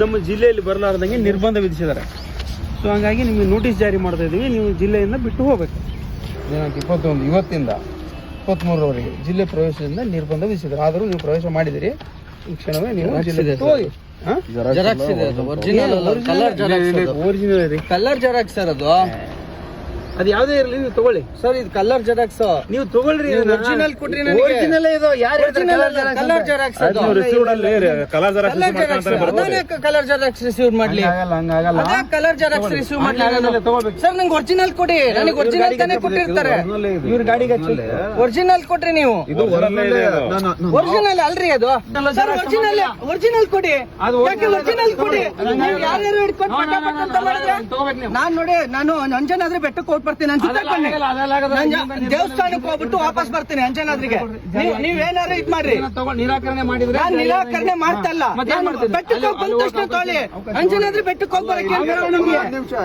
ನಮ್ಮ ಜಿಲ್ಲೆಯಲ್ಲಿ ಬರಲಾರ್ದಂಗೆ ನಿರ್ಬಂಧ ವಿಧಿಸಿದ್ದಾರೆ. ಸೊ ಹಂಗಾಗಿ ನಿಮಗೆ ನೋಟಿಸ್ ಜಾರಿ ಮಾಡ್ತಾ ಇದ್ದೀವಿ, ನೀವು ಜಿಲ್ಲೆಯಿಂದ ಬಿಟ್ಟು ಹೋಗಬೇಕು. ದಿನಾಂಕ 21 ಇವತ್ತಿಂದ 23ರವರೆಗೆ ಜಿಲ್ಲೆ ಪ್ರವೇಶದಿಂದ ನಿರ್ಬಂಧ ವಿಧಿಸಿದ್ದಾರೆ. ಆದರೂ ನೀವು ಪ್ರವೇಶ ಮಾಡಿದಿರಿ, ಈ ಕ್ಷಣವೇ ನೀವು ಜಿಲ್ಲೆ ಬಿಟ್ಟು ಹೋಗಿ. ಜೆರಾಕ್ಸ್ ಇದೆ ಅದು, ಒರಿಜಿನಲ್ ಅಲ್ಲ, ಕಲರ್ ಜೆರಾಕ್ಸ್. ಒರಿಜಿನಲ್ ರೀ, ಕಲರ್ ಜೆರಾಕ್ಸ್ ಸರ್ ಅದು. ಅದು ಯಾವುದೇ ಇರಲಿ ನೀವು ತಗೊಳ್ಳಿ ಸರ್. ಇದು ಕಲರ್ ಜೆರಾಕ್ಸ್, ನೀವು ತಗೊಳ್ರಿ. ಒರಿಜಿನಲ್ ಕೊಡ್ರಿ ನನಗೆ. ಒರಿಜಿನಲ್ ಇದು ಯಾರು ಕಲರ್ ಜೆರಾಕ್ಸ್ ಅದು. ಕಲರ್ ಜೆರಾಕ್ಸ್ ರಿಸೀವ್ ಮಾಡ್ಲಿ, ಅದೇ ಕಲರ್ ಜೆರಾಕ್ಸ್ ರಿಸೀವ್ ಮಾಡ್ಲಿ ಸರ್. ನಂಗೆ ಒರಿಜಿನಲ್ ಕೊಡಿ, ನನಗೆ ಒರಿಜಿನಲ್ ತಾನೇ ಕೊಟ್ಟಿರ್ತಾರೆ. ಇವ್ರ ಗಾಡಿಗೆ ಒರಿಜಿನಲ್ ಕೊಟ್ರಿ ನೀವು. ಒರಿಜಿನಲ್ ಅಲ್ರಿ ಅದು ಸರ್. ಒರಿಜಿನಲ್ ಕೊಡಿ, ಯಾಕೆ ಒರಿಜಿನಲ್ ಕೊಡಿ. ಯಾರ್ಯಾರು ಹಿಡ್ಕೊಂಡು ಪಟ ಪಟ ಅಂತ ಮಾಡಿದ್ರೆ ನಾನ್ ನೋಡಿ, ನಾನು ಅಂಜನಾದ್ರಿ ಬೆಟ್ಟಕ್ಕೆ ಹೋಗಿ ಬರ್ತೀನಿ. ದೇವಸ್ಥಾನಕ್ಕೆ ಹೋಗ್ಬಿಟ್ಟು ವಾಪಸ್ ಬರ್ತೀನಿ ಅಂಜನಾದ್ರಿಗೆ. ನೀವೇನಾರು ಇದ್ ಮಾಡ್ರಿ, ನಿರಾಕರಣೆ ಮಾಡಿದ್ರೆ ನಾನು ನಿರಾಕರಣೆ ಮಾಡ್ತಾ ಇಲ್ಲ. ಬೆಟ್ಟಕ್ಕೆ ಹೋಗಿ ಬಂದ ತಕ್ಷಣ ತೊಗೊಳ್ಳಿ, ಅಂಜನಾದ್ರಿ ಬೆಟ್ಟಕ್ಕೆ ಹೋಗಿ ಬರಕ್ಕೆ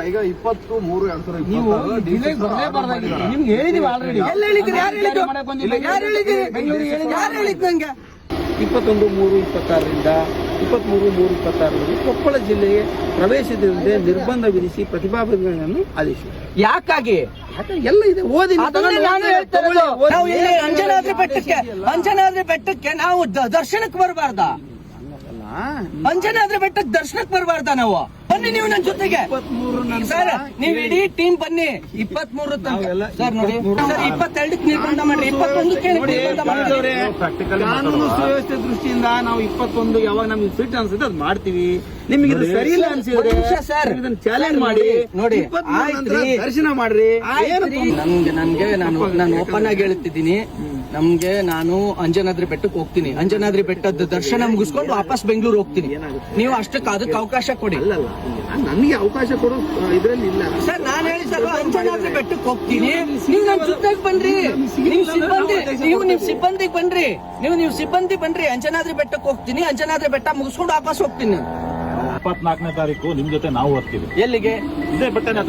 ಈಗ 23/2020 ನೀವು ನಿಮ್ಗೆ ಹೇಳಿದೀವಿ ಆಲ್ರೆಡಿ. ಎಲ್ಲ ಹೇಳಿದ್ರಿ? ಯಾರು ಹೇಳಿದ್ರು? ಯಾರು ಹೇಳಿದ್ರಿ? ಯಾರು ಹೇಳಿದ್ ನಂಗೆ? 21/3/26ರಿಂದ 23/3/26 ಕೊಪ್ಪಳ ಜಿಲ್ಲೆಗೆ ಪ್ರವೇಶಿಸದಂತೆ ನಿರ್ಬಂಧ ವಿಧಿಸಿ ಪ್ರತಿಭಾವಂತರನ್ನು ಆದೇಶಿಸಿದೆ. ಯಾಕಾಗಿ ಎಲ್ಲ ಇದೆ, ಓದಿ. ನಾನು ಹೇಳ್ತಾ ಇರೋದು, ನಾವು ಇಲ್ಲಿ ಅಂಜನಾದ್ರಿ ಬೆಟ್ಟಕ್ಕೆ ನಾವು ದರ್ಶನಕ್ಕೆ ಬರಬಾರ್ದ? ಅಂಜನಾದ್ರಿ ಬೆಟ್ಟಕ್ಕೆ ದರ್ಶನಕ್ಕೆ ಬರಬಾರ್ದ ನಾವು? ಬನ್ನಿ ನೀವು ನನ್ನ ಜೊತೆಗೆ ಸರ್. ನೀವು ಇಡೀ ಟೀಮ್ ಬನ್ನಿ. 23 ಸರ್ ನೋಡಿ ಸರ್, 22ಕ್ಕೆ ನಿರ್ಬಂಧ ಮಾಡ್ರಿ, 21ಕ್ಕೆ ನಿರ್ಬಂಧ ಮಾಡಿದವ್ರೆ. ಕಾನೂನು ಸುವ್ಯವಸ್ಥೆ ದೃಷ್ಟಿಯಿಂದ ನಾವು 21 ಯಾವಾಗ ನಮ್ಗೆ ಫಿಟ್ ಅನ್ಸುತ್ತೆ ಅದು ಮಾಡ್ತೀವಿ. ನಿಮ್ಗೆ ಇದು ಸರಿ ಇಲ್ಲ ಅನ್ಸಿದ್ರೆ ಸರ್ ಇದನ್ನ ಚಾಲೆಂಜ್ ಮಾಡಿ ನೋಡಿ, ದರ್ಶನ ಮಾಡ್ರಿ. ನನ್ಗೆ ನಾನು ಓಪನ್ ಆಗಿ ಹೇಳ್ತಿದ್ದೀನಿ, ನಮ್ಗೆ ನಾನು ಅಂಜನಾದ್ರಿ ಬೆಟ್ಟಕ್ಕೆ ಹೋಗ್ತೀನಿ. ಅಂಜನಾದ್ರಿ ಬೆಟ್ಟದ ದರ್ಶನ ಮುಗಿಸ್ಕೊಂಡು ವಾಪಸ್ ಬೆಂಗಳೂರು ಹೋಗ್ತೀನಿ. ನೀವು ಅಷ್ಟಕ್ಕೆ ಅದಕ್ಕೆ ಅವಕಾಶ ಕೊಡಿ. ನನಗೆ ಅವಕಾಶ ಕೊಡೋ ಇದ್ರಲ್ಲಿ ಇಲ್ಲ ಸರ್. ನಾನು ಹೇಳಿ ಸರ್, ಅಂಜನಾದ್ರಿ ಬೆಟ್ಟಕ್ಕೆ ಹೋಗ್ತೀನಿ, ನೀವು ನಮ್ಮ ಜೊತೆಗೆ ಬನ್ರಿ. ನೀವು ಸಿಬ್ಬಂದಿಗೆ ಬನ್ರಿ, ನೀವು ಸಿಬ್ಬಂದಿ ಬನ್ರಿ. ಅಂಜನಾದ್ರಿ ಬೆಟ್ಟಕ್ಕೆ ಹೋಗ್ತೀನಿ, ಅಂಜನಾದ್ರಿ ಬೆಟ್ಟ ಮುಗಿಸ್ಕೊಂಡು ವಾಪಸ್ ಹೋಗ್ತೀನಿ. 24ನೇ ತಾರೀಕು ನಿಮ್ ಜೊತೆ ನಾವು ಹೋಗ್ತೀವಿ. ಎಲ್ಲಿಗೆ? ಇದೇ ಬೆಟ್ಟನೇ.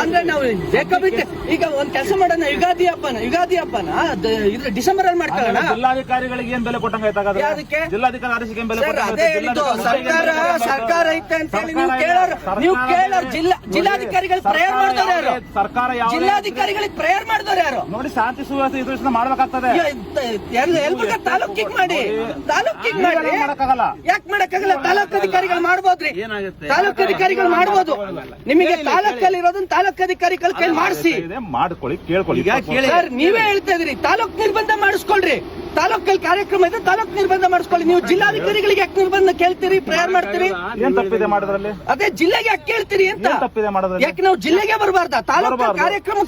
ಅಂದ್ರೆ ನಾವು ಬೇಕಾಬಿಟ್ಟು ಈಗ ಒಂದ್ ಕೆಲಸ ಮಾಡೋಣ. ಯುಗಾದಿ ಹಬ್ಬನ ಇದ್ರ ಡಿಸೆಂಬರ್ ಅಲ್ಲಿ ಮಾಡ್ಕೊಳ್ಳೋಣ. ಜಿಲ್ಲಾಧಿಕಾರಿಗಳಿಗೆ ಏನ್ ಬೆಲೆ ಕೊಟ್ಟಂಗಾಯ್ತಾಗ? ಅದಕ್ಕೆ ಜಿಲ್ಲಾಧಿಕಾರಿ ಆದೇಶಕ್ಕೆ ಏನ್ ಬೆಲೆ ಅದೇ ಹೇಳಿದ್ದು. ಸರ್ಕಾರ ಐತೆ ಅಂತ ಹೇಳಿ ನೀವು ಕೇಳೋರು ಜಿಲ್ಲಾಧಿಕಾರಿಗಳಿಗೆ ಪ್ರೇಯರ್ ಮಾಡಿದವ್ರು ಯಾರು? ಸರ್ಕಾರ ಜಿಲ್ಲಾಧಿಕಾರಿಗಳಿಗೆ ಪ್ರೇಯರ್ ಮಾಡಿದವ್ರು ಯಾರು? ನೋಡಿ, ಶಾಂತಿ ಸುವ್ಯವಸ್ಥೆ ಇದನ್ನ ಮಾಡ್ಬೇಕಾಗ್ತದೆ. ಎಲ್ರಿಗ ತಾಲೂಕಿಗೆ ಮಾಡಿ, ತಾಲೂಕಿಗೆ ಮಾಡಿ. ಮಾಡಕ್ಕಾಗಲ್ಲ. ಯಾಕೆ ಮಾಡಕ್ಕಾಗಲ್ಲ? ತಾಲೂಕು ಅಧಿಕಾರಿಗಳು ಮಾಡ್ಬೋದ್ರಿ, ತಾಲೂಕು ಅಧಿಕಾರಿಗಳು ಮಾಡ್ಬೋದು. ನಿಮಗೆ ತಾಲೂಕಲ್ಲಿ ಇರೋದನ್ನ ತಾಲೂಕು ಅಧಿಕಾರಿಗಳ ಕೈ ಮಾಡಿಸಿ ಮಾಡ್ಕೊಳ್ಳಿ, ಕೇಳ್ಕೊಳ್ಳಿ. ಸರ್, ನೀವೇ ಹೇಳ್ತಾ ಇದ್ರಿ ತಾಲೂಕ್ ನಿರ್ಬಂಧ ಮಾಡಿಸ್ಕೊಳ್ರಿ. ತಾಲೂಕಲ್ಲಿ ಕಾರ್ಯಕ್ರಮ ಇದೆ, ತಾಲೂಕ್ ನಿರ್ಬಂಧ ಮಾಡಿಸ್ಕೊಳ್ಳಿ. ನೀವು ಜಿಲ್ಲಾಧಿಕಾರಿಗಳಿಗೆ ಯಾಕೆ ನಿರ್ಬಂಧ ಕೇಳ್ತೀರಿ, ಪ್ರೇಯರ್ ಮಾಡ್ತೀರಿ? ಏನ್ ತಪ್ಪಿದೆ ಮಾಡೋದ್ರಲ್ಲಿ? ಅದೇ ಜಿಲ್ಲೆಗೆ ಯಾಕೆ ಕೇಳ್ತೀರಿ ಅಂತ. ತಪ್ಪಿದೆ ಮಾಡೋದ್ರಲ್ಲಿ? ಯಾಕೆ ನಾವು ಜಿಲ್ಲೆಗೆ ಬರಬಾರ್ದ? ತಾಲೂಕು ಕಾರ್ಯಕ್ರಮ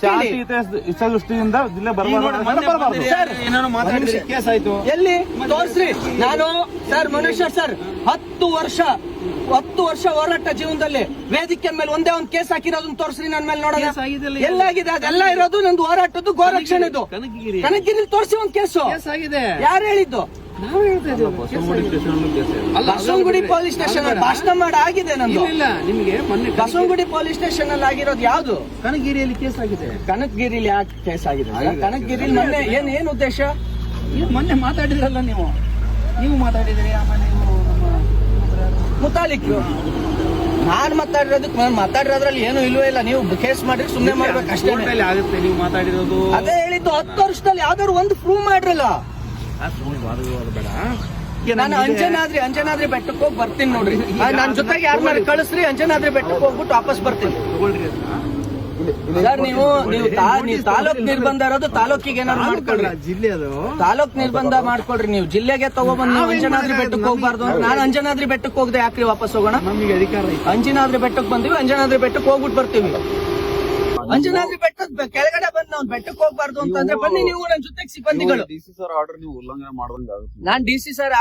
ದೃಷ್ಟಿಯಿಂದ ಜಿಲ್ಲೆ ಬರಬಾರ್ದು. ಸರ್, ಏನಾದ್ರು ಮಾತಾಡಿದ್ರೆ ಕೇಸ್ ಆಯ್ತು. ಎಲ್ಲಿ ತೋರಿಸ್ರಿ. ನಾನು ಸರ್ ಮನುಷ್ಯ ಸರ್ 10 ವರ್ಷ ಹೋರಾಟ ಜೀವನದಲ್ಲಿ ವೇದಿಕೆ ಮೇಲೆ ಒಂದೇ ಒಂದು ಕೇಸ್ ಹಾಕಿರೋದನ್ನ ತೋರಿಸ್ರಿ ನನ್ನ ಮೇಲೆ ನೋಡೋಣ. ಎಲ್ಲಾಗಿದೆ? ಅದೆಲ್ಲ ಇರೋದು ನಂದು ಹೋರಾಟದ್ದು ಗೋರಕ್ಷಣೆದು. ಕನಕಗಿರಿಲಿ ತೋರಿಸಿ ಒಂದು ಕೇಸು ಆಗಿದೆ. ಯಾರು ಹೇಳಿದ್ದು? ನಾವು ಹೇಳ್ತಾ ಇದ್ದೀವಿ. ಬಸವನಗುಡಿ ಪೊಲೀಸ್ ಸ್ಟೇಷನ್ ಅಲ್ಲಿ ಭಾಷಣ ಮಾಡಿ ಆಗಿದೆ ನಂದು. ಇಲ್ಲ, ನಿಮಗೆ ಮೊನ್ನೆ ಬಸವನಗುಡಿ ಪೊಲೀಸ್ ಸ್ಟೇಷನ್ ಅಲ್ಲಿ ಆಗಿರೋದು ಯಾವ್ದು? ಕನಕಗಿರಿಯಲ್ಲಿ ಕೇಸ್ ಆಗಿದೆ. ಕನಕಗಿರಿಲಿ ಯಾಕೆ ಕೇಸ್ ಆಗಿದೆ? ಕನಕಗಿರಿಲಿ ಮೊನ್ನೆ ಏನ್ ಉದ್ದೇಶ? ಮೊನ್ನೆ ಮಾತಾಡಿದ್ರಲ್ಲ ನೀವು ಮಾತಾಡಿದ್ರಿ. ಆಮೇಲೆ ಮುತಾಲಿಕ್ ನಾನ್ ಮಾತಾಡಿರೋದ್ರಲ್ಲಿ ಏನು ಇಲ್ವೇ ಇಲ್ಲ. ನೀವು ಕೇಸ್ ಮಾಡಿ ಸುಮ್ಮನೆ ಮಾಡ್ಬೇಕು ಅಷ್ಟೇ. ಆಗುತ್ತೆ ನೀವು ಮಾತಾಡಿರೋದು. ಅದೇ ಹೇಳಿದ್ದು 10 ವರ್ಷದಲ್ಲಿ ಯಾವ್ದಾದ್ರು ಒಂದು ಪ್ರೂವ್ ಮಾಡ್ರಲ್ಲ. ನಾನು ಅಂಜನಾದ್ರಿ ಬೆಟ್ಟಕ್ಕೆ ಹೋಗಿ ಬರ್ತೀನಿ ನೋಡ್ರಿ. ನನ್ನ ಜೊತೆಗೆ ಯಾರನ್ನಾರು ಕಳಿಸ್ರಿ, ಅಂಜನಾದ್ರಿ ಬೆಟ್ಟಕ್ಕೆ ಹೋಗ್ಬಿಟ್ಟು ವಾಪಸ್ ಬರ್ತೀನಿ. ಸರ್, ನೀವು ತಾಲೂಕ್ ನಿರ್ಬಂಧ ಇರೋದು ತಾಲೂಕಿಗೆ ಏನಾದ್ರು ಮಾಡ್ಕೊಳ್ರಿ. ಜಿಲ್ಲೆ ಅದು ತಾಲೂಕ್ ನಿರ್ಬಂಧ ಮಾಡ್ಕೊಳ್ರಿ. ನೀವು ಜಿಲ್ಲೆಗೆ ತಗೊಬಂದು ನೀವು ಅಂಜನಾದ್ರಿ ಬೆಟ್ಟಕ್ಕೆ ಹೋಗ್ಬಾರ್ದು. ನಾನು ಅಂಜನಾದ್ರಿ ಬೆಟ್ಟಕ್ಕೆ ಹೋಗದೆ ಯಾಕ್ರಿ ವಾಪಸ್ ಹೋಗೋಣ? ನಮಗೆ ಅಧಿಕಾರ ಇದೆ. ಅಂಜನಾದ್ರಿ ಬೆಟ್ಟಕ್ಕೆ ಬಂದಿವಿ, ಅಂಜನಾದ್ರಿ ಬೆಟ್ಟಕ್ಕೆ ಹೋಗ್ಬಿಟ್ಟು ಬರ್ತೀವಿ. ಅಂಜನಾದ್ರಿ ಬೆಟ್ಟದ ಕೆಳಗಡೆ ಬಂದು ನಾವು ಬೆಟ್ಟಕ್ಕೆ ಹೋಗ್ಬಾರ್ದು ಅಂತಂದ್ರೆ ಬನ್ನಿ ನೀವು ನನ್ನ ಜೊತೆಗೆ ಸಿಬ್ಬಂದಿಗಳು. ಡಿಸಿ ಸರ್ ಆರ್ಡರ್ ನೀವು ಉಲ್ಲಂಘನೆ ಮಾಡ್ದಂಗಾಗುತ್ತೆ. ನಾನ್ ಡಿಸಿ ಸರ್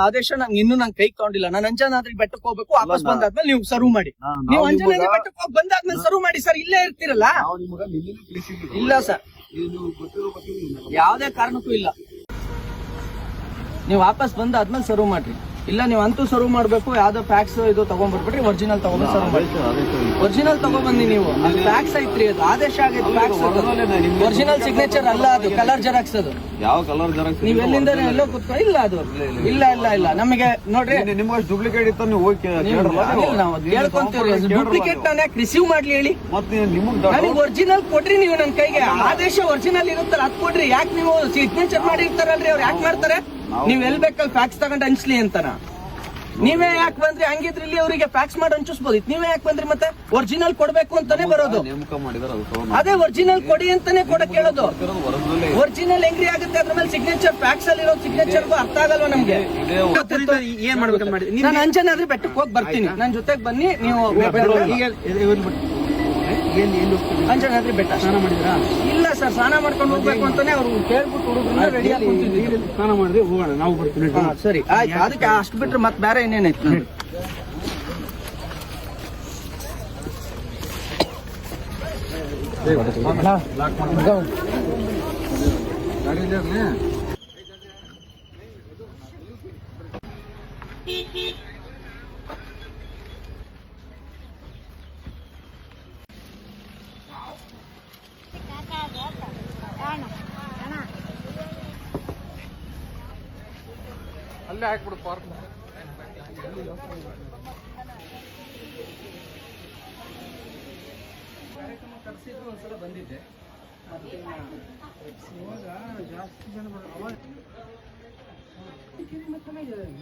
ಆದೇಶ ಇನ್ನೂ ನಂಗೆ ಕೈ ತಗೊಂಡಿಲ್ಲ. ನಾನು ಅಂಜನಾದ್ರಿ ಬೆಟ್ಟಕ್ಕೆ ಹೋಗ್ಬೇಕು, ವಾಪಸ್ ಬಂದಾದ್ಮೇಲೆ ನೀವು ಸರ್ವ್ ಮಾಡಿ. ನೀವು ಅಂಜನಾದ್ರಿ ಬೆಟ್ಟಕ್ಕೆ ಹೋಗಿ ಬಂದಾದ್ಮೇಲೆ ಸರ್ವ್ ಮಾಡಿ ಸರ್. ಇಲ್ಲೇ ಇರ್ತೀರಲ್ಲ? ಇಲ್ಲ ಸರ್, ಯಾವುದೇ ಕಾರಣಕ್ಕೂ ಇಲ್ಲ. ನೀವು ವಾಪಸ್ ಬಂದಾದ್ಮೇಲೆ ಸರ್ವ್ ಮಾಡ್ರಿ. ಇಲ್ಲ ನೀವು ಅಂತೂ ಸರ್ವ್ ಮಾಡ್ಬೇಕು. ಯಾವ್ದೋ ಪ್ಯಾಕ್ಸ್ ಇದು ತಗೊಂಡ್ಬರ್ಬಿಟ್ರಿ, ಒರಿಜಿನಲ್ ತಗೊಂಡ್ ಸರ್ವ್ ಮಾಡಿ. ಒರಿಜಿನಲ್ ತಗೊಂಡ್ಬಂದಿ ನೀವು. ಅದು ಪ್ಯಾಕ್ಸ್ ಐತ್ರಿ, ಅದು ಆದೇಶ ಆಗೈತೆ. ಪ್ಯಾಕ್ಸ್ ಒರಿಜಿನಲ್ ಸಿಗ್ನೇಚರ್ ಅಲ್ಲ, ಅದು ಕಲರ್ ಜೆರಾಕ್ಸ್. ಅದು ಯಾವ ಕಲರ್ ಜೆರಾಕ್ಸ್? ನೀವ್ ಎಲ್ಲಿಂದ ಎಲ್ಲೋ ಕುತ್ಕೊಂಡು ಇಲ್ಲ ಅದು ಇಲ್ಲ ಇಲ್ಲ ಇಲ್ಲ ನಮಗೆ ನೋಡ್ರಿ ನಿಮ್ಗೆ ಡೂಪ್ಲಿಕೇಟ್ ಇತ್ತು, ನೀವು ಹೋಗಿ ನಾವು ಕೇಳ್ಕೊಂತೀವಿ. ಡೂಪ್ಲಿಕೇಟ್ ನಾನು ಯಾಕೆ ರಿಸೀವ್ ಮಾಡ್ಲಿ ಹೇಳಿ? ಮತ್ತೆ ನಿಮ್ಗೆ ನನಗೆ ಒರಿಜಿನಲ್ ಕೊಡ್ರಿ ನೀವು. ನನ್ನ ಕೈಗೆ ಆದೇಶ ಒರಿಜಿನಲ್ ಇರುತ್ತಲ್ಲ ಅದ್ ಕೊಡ್ರಿ. ಯಾಕೆ ನೀವು ಸಿಗ್ನೇಚರ್ ಮಾಡಿರ್ತಾರಲ್ರಿ, ಅವ್ರು ಯಾಕೆ ಮಾಡ್ತಾರೆ? ನೀವ್ ಎಲ್ ಬೇಕಲ್ಲಿ ಫ್ಯಾಕ್ಸ್ ತಗೊಂಡು ಹಂಚ್ಲಿ ಅಂತಾನ. ನೀವೇ ಯಾಕೆ ಬಂದ್ರಿ? ಹಂಗಿದ್ರೆ ಇಲ್ಲಿ ಅವರಿಗೆ ಫ್ಯಾಕ್ಸ್ ಮಾಡಿ ಹಂಚಿಸ್ಬೋದಿತ್ತು. ನೀವೇ ಯಾಕೆ ಬಂದ್ರಿ? ಮತ್ತೆ ಒರಿಜಿನಲ್ ಕೊಡ್ಬೇಕು ಅಂತಾನೆ ಬರೋದು. ನೇಮಕ ಮಾಡಿದಾರೆ, ಅದೇ ಒರಿಜಿನಲ್ ಕೊಡಿ ಅಂತಾನೆ ಕೊಡಕ್ ಹೇಳೋದು. ಒರಿಜಿನಲ್ ಹೆಂಗ್ರಿ ಆಗುತ್ತೆ? ಅದ್ರ ಮೇಲೆ ಸಿಗ್ನೇಚರ್, ಫ್ಯಾಕ್ಸ್ ಅಲ್ಲಿ ಇರೋ ಸಿಗ್ನೇಚರ್ ಅರ್ಥ ಆಗಲ್ವಾ ನಮ್ಗೆ? ಏನ್ ಮಾಡ್ಬೇಕಂತ ಮಾಡಿ ನಾನು ಅಂಜನಾದ್ರಿ ಬೆಟ್ಟಕ್ಕೆ ಹೋಗಿ ಬರ್ತೀನಿ, ನನ್ನ ಜೊತೆಗೆ ಬನ್ನಿ ನೀವು. ಅಂಜನಾದ್ರಿ ಬೆಟ್ಟ ಸ್ನಾನ ಮಾಡಿದ್ರಾ? ಇಲ್ಲ ಸರ್, ಸ್ನಾನ ಮಾಡ್ಕೊಂಡು ಹೋಗ್ಬೇಕು ಅಂತಾನೆ ಅವ್ರು ಕೇಳ್ಬಿಟ್ಟು ಹುಡುಗರನ್ನ ರೆಡಿ ಆಗಿ ಕುಂತಿದ್ದೀವಿ. ಸ್ನಾನ ಮಾಡಿದ್ರೆ ಹೋಗೋಣ, ನಾವು ಬರ್ತೀವಿ. ಸರಿ ಆಯ್ತು. ಅದಕ್ಕೆ ಅಷ್ಟು ಬಿಟ್ರೆ ಮತ್ತೆ ಬೇರೆ ಏನೇನೈತೆ ನೋಡಿ. ಅಲ್ಲೇ ಹಾಕ್ಬಿಡು ಪಾರ್ಕ್. ಒಂದ್ಸಲ ಬಂದಿದ್ದೆ, ಜಾಸ್ತಿ ಜನ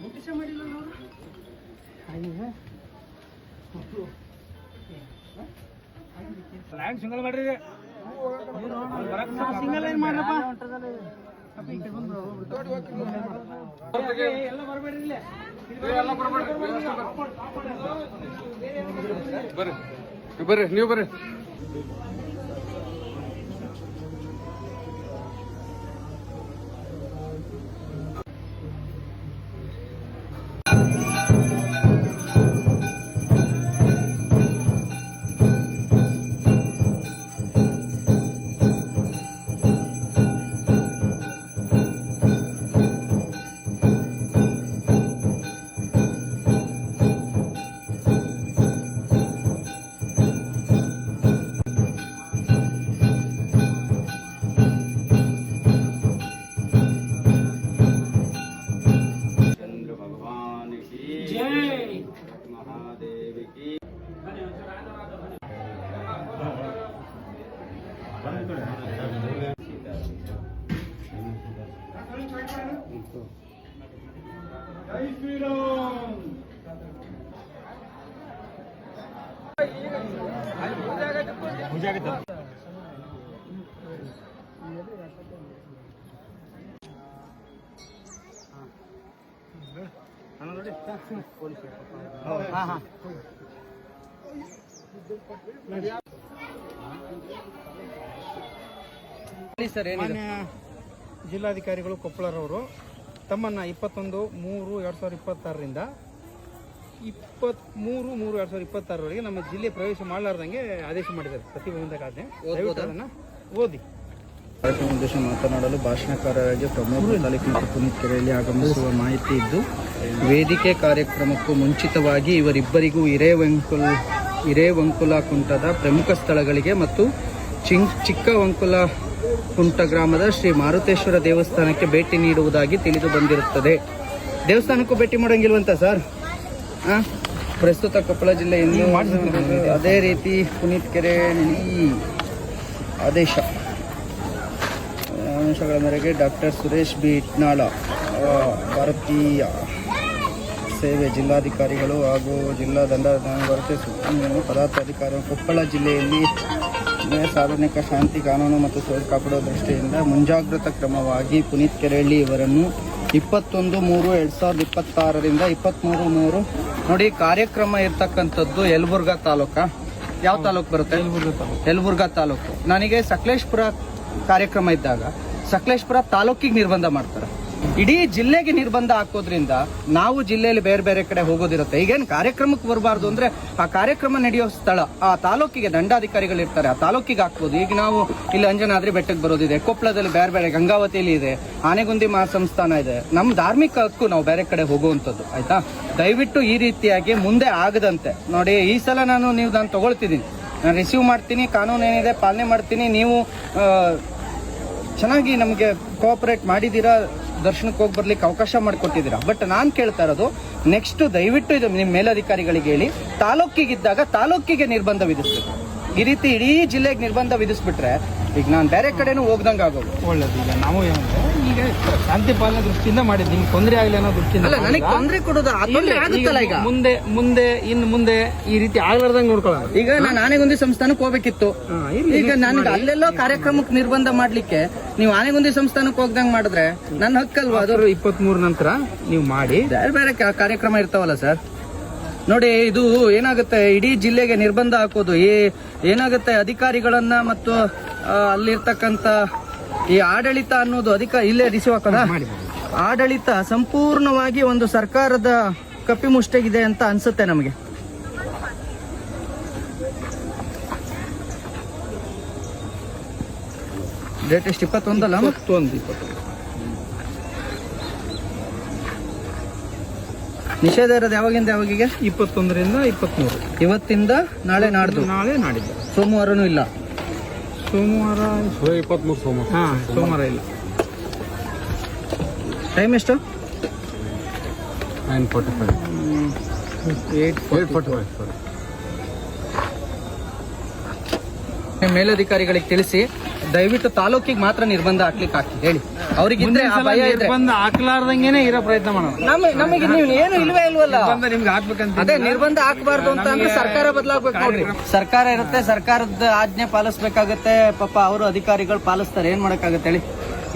ನೋಟಿಸ ಮಾಡಿಲ್ಲ ಅವರು. ಸಿಂಗಲ್ ಮಾಡ್ರಿ, ಸಿಂಗಲ್ ಏನ್ ಮಾಡ್ರಪ್ಪ? ಎಲ್ಲ ಬರಬೇಡ್ರಿ ಇಲ್ಲೇ. ಬರ್ರಿ ನೀವು ಬರ್ರಿ. ಜಿಲ್ಲಾಧಿಕಾರಿಗಳು ಕೊಪ್ಪಳರವರು ತಮ್ಮನ್ನು 21/3/2026ರಿಂದ 23/3/2026 ನಮ್ಮ ಜಿಲ್ಲೆ ಪ್ರವೇಶ ಮಾಡಲಾರ್ದಂಗೆ ಆದೇಶ ಮಾಡಿದ್ದಾರೆ. ಪ್ರತಿಬಂಧಕ ಆಜ್ಞೆ. ಅದನ್ನು ಓದಿ. ಕಾರ್ಯಕ್ರಮ ಉದ್ದೇಶ ಮಾತನಾಡಲು ಭಾಷಣಕಾರರಾಗಿ ಪ್ರಮುಖ ತಾಲೂಕಿನ ಪುನೀತ್ ಕೆರೆಯಲ್ಲಿ ಆಗಮಿಸುವ ಮಾಹಿತಿ ಇದ್ದು, ವೇದಿಕೆ ಕಾರ್ಯಕ್ರಮಕ್ಕೂ ಮುಂಚಿತವಾಗಿ ಇವರಿಬ್ಬರಿಗೂ ಹಿರೇವಂಕುಲ ಕುಂಟದ ಪ್ರಮುಖ ಸ್ಥಳಗಳಿಗೆ ಮತ್ತು ಚಿಕ್ಕವಂಕುಲ ಕುಂಟ ಗ್ರಾಮದ ಶ್ರೀ ಮಾರುತೇಶ್ವರ ದೇವಸ್ಥಾನಕ್ಕೆ ಭೇಟಿ ನೀಡುವುದಾಗಿ ತಿಳಿದು ಬಂದಿರುತ್ತದೆ. ದೇವಸ್ಥಾನಕ್ಕೂ ಭೇಟಿ ಮಾಡೋಂಗಿಲ್ವಂತ ಸರ್? ಪ್ರಸ್ತುತ ಕೊಪ್ಪಳ ಜಿಲ್ಲೆಯಲ್ಲಿ ಅದೇ ರೀತಿ ಪುನೀತ್ ಕೆರೆಯಲ್ಲಿ ಆದೇಶ ಅಂಶಗಳ ಮೇರೆಗೆ ಡಾಕ್ಟರ್ ಸುರೇಶ್ ಬಿ ಇಟ್ನಾಳ ಭಾರತೀಯ ಸೇವೆ ಜಿಲ್ಲಾಧಿಕಾರಿಗಳು ಹಾಗೂ ಜಿಲ್ಲಾ ಭಾರತೀಯ ಸುಪ್ರೀಂ ಪದಾಧಿಕಾರಿಗಳು ಕೊಪ್ಪಳ ಜಿಲ್ಲೆಯಲ್ಲಿ ಸಾರ್ವಜನಿಕ ಶಾಂತಿ, ಕಾನೂನು ಮತ್ತು ಸುವ್ಯವಸ್ಥೆ ಕಾಪಾಡುವ ದೃಷ್ಟಿಯಿಂದ ಮುಂಜಾಗ್ರತಾ ಕ್ರಮವಾಗಿ ಪುನೀತ್ ಕೆರೆಹಳ್ಳಿ ಇವರನ್ನು 21/3/2026ರಿಂದ 23/3 ನೋಡಿ. ಕಾರ್ಯಕ್ರಮ ಇರ್ತಕ್ಕಂಥದ್ದು ಯಲಬುರ್ಗಾ ತಾಲೂಕಾ. ಯಾವ ತಾಲೂಕು ಬರುತ್ತೆ? ಯಲಬುರ್ಗಾ ತಾಲೂಕು. ನನಗೆ ಸಕಲೇಶ್ಪುರ ಕಾರ್ಯಕ್ರಮ ಇದ್ದಾಗ ಸಕಲೇಶ್ಪುರ ತಾಲೂಕಿಗೆ ನಿರ್ಬಂಧ ಮಾಡ್ತಾರೆ. ಇಡೀ ಜಿಲ್ಲೆಗೆ ನಿರ್ಬಂಧ ಹಾಕೋದ್ರಿಂದ ನಾವು ಜಿಲ್ಲೆಯಲ್ಲಿ ಬೇರೆ ಬೇರೆ ಕಡೆ ಹೋಗೋದಿರುತ್ತೆ. ಈಗೇನು ಕಾರ್ಯಕ್ರಮಕ್ಕೆ ಬರಬಾರ್ದು ಅಂದ್ರೆ ಆ ಕಾರ್ಯಕ್ರಮ ನಡೆಯೋ ಸ್ಥಳ ಆ ತಾಲೂಕಿಗೆ ದಂಡಾಧಿಕಾರಿಗಳು ಇರ್ತಾರೆ, ಆ ತಾಲೂಕಿಗೆ ಹಾಕ್ಬೋದು. ಈಗ ನಾವು ಇಲ್ಲಿ ಅಂಜನಾದ್ರಿ ಬೆಟ್ಟಕ್ಕೆ ಬರೋದಿದೆ, ಕೊಪ್ಪಳದಲ್ಲಿ ಬೇರೆ ಬೇರೆ, ಗಂಗಾವತಿಯಲ್ಲಿ ಇದೆ, ಆನೆಗುಂದಿ ಮಹಾಸಂಸ್ಥಾನ ಇದೆ. ನಮ್ಮ ಧಾರ್ಮಿಕ ಹಕ್ಕು ನಾವು ಬೇರೆ ಕಡೆ ಹೋಗುವಂಥದ್ದು. ಆಯ್ತಾ, ದಯವಿಟ್ಟು ಈ ರೀತಿಯಾಗಿ ಮುಂದೆ ಆಗದಂತೆ ನೋಡಿ. ಈ ಸಲ ನಾನು ತಗೊಳ್ತಿದ್ದೀನಿ, ನಾನು ರಿಸೀವ್ ಮಾಡ್ತೀನಿ, ಕಾನೂನು ಏನಿದೆ ಪಾಲನೆ ಮಾಡ್ತೀನಿ. ನೀವು ಚೆನ್ನಾಗಿ ನಮಗೆ ಕೋಆಪರೇಟ್ ಮಾಡಿದ್ದೀರಾ, ದರ್ಶನಕ್ಕೆ ಹೋಗಿ ಬರ್ಲಿಕ್ಕೆ ಅವಕಾಶ ಮಾಡಿಕೊಟ್ಟಿದ್ದೀರಾ. ಬಟ್ ನಾನು ಕೇಳ್ತಾ ಇರೋದು ನೆಕ್ಸ್ಟ್ ದಯವಿಟ್ಟು ಇದು ನಿಮ್ಮ ಮೇಲಧಿಕಾರಿಗಳಿಗೆ ಹೇಳಿ, ತಾಲೂಕಿಗಿದ್ದಾಗ ತಾಲೂಕಿಗೆ ನಿರ್ಬಂಧ ವಿಧಿಸ್ಬೇಕು. ಈ ರೀತಿ ಇಡೀ ಜಿಲ್ಲೆಗೆ ನಿರ್ಬಂಧ ವಿಧಿಸ್ಬಿಟ್ರೆ ಈಗ ನಾನು ಬೇರೆ ಕಡೆನೂ ಹೋಗ್ದಂಗೆ ಆಗೋದು. ಒಳ್ಳೇದು. ಈಗ ನಾವು ಏನಂದ್ರೆ ಈಗ ಶಾಂತಿ ಪಾಲನೆ ದೃಷ್ಟಿಯಿಂದ ಮಾಡಿದ್ದು, ನಿಮ್ಗೆ ತೊಂದರೆ ಆಗಲಿ ಅನ್ನೋ ದೃಷ್ಟಿಯಿಂದ ಅಲ್ಲ, ನನಗೆ ತೊಂದರೆ ಕೊಡೋದು ತೊಂದರೆ ಆಗುತ್ತಲ್ಲ. ಈಗ ಮುಂದೆ ಈ ರೀತಿ ಆಗ್ಲಾರ್ದಂಗೆ ನೋಡ್ಕೊಳ್ಳೋಣ. ಈಗ ನಾನು ಆನೆಗುಂದಿ ಸಂಸ್ಥಾನಕ್ಕೆ ಹೋಗ್ಬೇಕಿತ್ತು. ಈಗ ನನಗೆ ಅಲ್ಲೆಲ್ಲೋ ಕಾರ್ಯಕ್ರಮಕ್ಕೆ ನಿರ್ಬಂಧ ಮಾಡ್ಲಿಕ್ಕೆ ನೀವು ಆನೆಗುಂದಿ ಸಂಸ್ಥಾನಕ್ಕೆ ಹೋಗ್ದಂಗೆ ಮಾಡಿದ್ರೆ ನನ್ನ ಹಕ್ಕಲ್ವಾ ಅದು? 23 ನಂತರ ನೀವು ಮಾಡಿ ಬೇರೆ ಬೇರೆ ಕಾರ್ಯಕ್ರಮ ಇರ್ತಾವಲ್ಲ ಸರ್. ನೋಡಿ, ಇದು ಏನಾಗುತ್ತೆ, ಇಡೀ ಜಿಲ್ಲೆಗೆ ನಿರ್ಬಂಧ ಹಾಕೋದು ಏನಾಗುತ್ತೆ, ಅಧಿಕಾರಿಗಳನ್ನ ಮತ್ತು ಅಲ್ಲಿರ್ತಕ್ಕಂಥ ಈ ಆಡಳಿತ ಅನ್ನೋದು ಇಲ್ಲೇ ರಿಸೀವ್ ಹಾಕೋದ ಆಡಳಿತ ಸಂಪೂರ್ಣವಾಗಿ ಒಂದು ಸರ್ಕಾರದ ಕಪಿಮುಷ್ಟಿಗಿದೆ ಅಂತ ಅನ್ಸುತ್ತೆ ನಮಗೆ. ಡೇಟ್ ಎಷ್ಟು? 21 ಅಲ್ಲ? 21. ನಿಷೇಧ ಇರೋದು ಯಾವಾಗಿಂದ ಯಾವಾಗಿಗೆ? 21ರಿಂದ 23. ಇವತ್ತಿಂದ ನಾಳೆ ನಾಡ್ದು? ನಾಳೆ ನಾಡಿದ್ದು. ಸೋಮವಾರನೂ ಇಲ್ಲ? ಸೋಮವಾರ 23 ಸೋಮವಾರ. ಸೋಮವಾರ ಇಲ್ಲ. ಟೈಮ್ ಎಷ್ಟು? 9:45. 8:45. ಮೇಲಧಿಕಾರಿಗಳಿಗೆ ತಿಳಿಸಿ ದಯವಿಟ್ಟು ತಾಲೂಕಿಗೆ ಮಾತ್ರ ನಿರ್ಬಂಧ ಹಾಕ್ಲಿಕ್ಕೆ ಹೇಳಿ. ಅವ್ರಿಗಿದ್ರೆ ಆ ಭಯ ಇದ್ರೆ ನಿರ್ಬಂಧ ಹಾಕ್ಲಾರ್ದಂಗೆನೆ ಇರೋ ಪ್ರಯತ್ನ ಮಾಡೋಣ. ನಮಗೆ ನೀವು ಏನು ಇಲ್ವೇ ಇಲ್ವಲ್ಲ. ನಿಮ್ಗೆ ಹಾಕ್ಬೇಕಂತ ಅದೇ ನಿರ್ಬಂಧ ಹಾಕ್ಬಾರ್ದು ಅಂತ ಅಂದ್ರೆ ಸರ್ಕಾರ ಬದಲಾಗ್ಬೇಕು. ನೋಡ್ರಿ, ಸರ್ಕಾರ ಇರುತ್ತೆ, ಸರ್ಕಾರದ ಆಜ್ಞೆ ಪಾಲಿಸ್ಬೇಕಾಗತ್ತೆ. ಪಾಪ ಅವರು ಅಧಿಕಾರಿಗಳು ಪಾಲಿಸ್ತಾರೆ, ಏನ್ ಮಾಡಕ್ಕಾಗತ್ತೆ ಹೇಳಿ?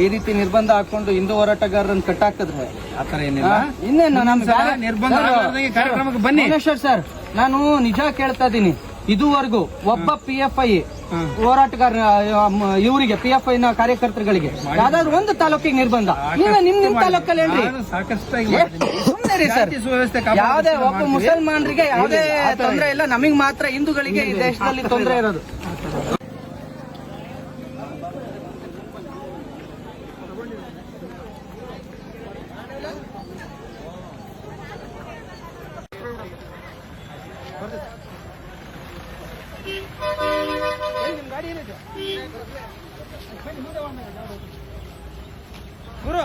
ಈ ರೀತಿ ನಿರ್ಬಂಧ ಹಾಕೊಂಡು ಹಿಂದೂ ಹೋರಾಟಗಾರರನ್ನು ಕಟ್ಟಾಕಿದ್ರೆ ಆತರ ಏನಿಲ್ಲ. ಇನ್ನೇನು ನಮ್ಗೆ ನಿರ್ಬಂಧ ಹಾಕ್ಲಾರ್ದಂಗೆ ಕಾರ್ಯಕ್ರಮಕ್ಕೆ ಬನ್ನಿ. ಸರ್, ನಾನು ನಿಜ ಕೇಳ್ತಾ ಇದ್ದೀನಿ, ಇದುವರೆಗೂ ಒಬ್ಬ PFI ಹೋರಾಟಗಾರ ಇವರಿಗೆ PFI ನ ಕಾರ್ಯಕರ್ತರುಗಳಿಗೆ ಯಾವ್ದಾದ್ರು ಒಂದು ತಾಲೂಕಿಗೆ ನಿರ್ಬಂಧ ನಿಮ್ ತಾಲೂಕಲ್ಲಿ ಹೇಳ್ರಿ. ಸಾಕಷ್ಟಾಗಿ ಸುಮ್ಮನೆ ಸರ್, ಯಾವುದೇ ಒಬ್ಬ ಮುಸಲ್ಮಾನರಿಗೆ ಯಾವುದೇ ತೊಂದರೆ ಇಲ್ಲ, ನಮಗ್ ಮಾತ್ರ ಹಿಂದೂಗಳಿಗೆ ಈ ದೇಶದಲ್ಲಿ ತೊಂದರೆ ಇರೋದು. ಗುರು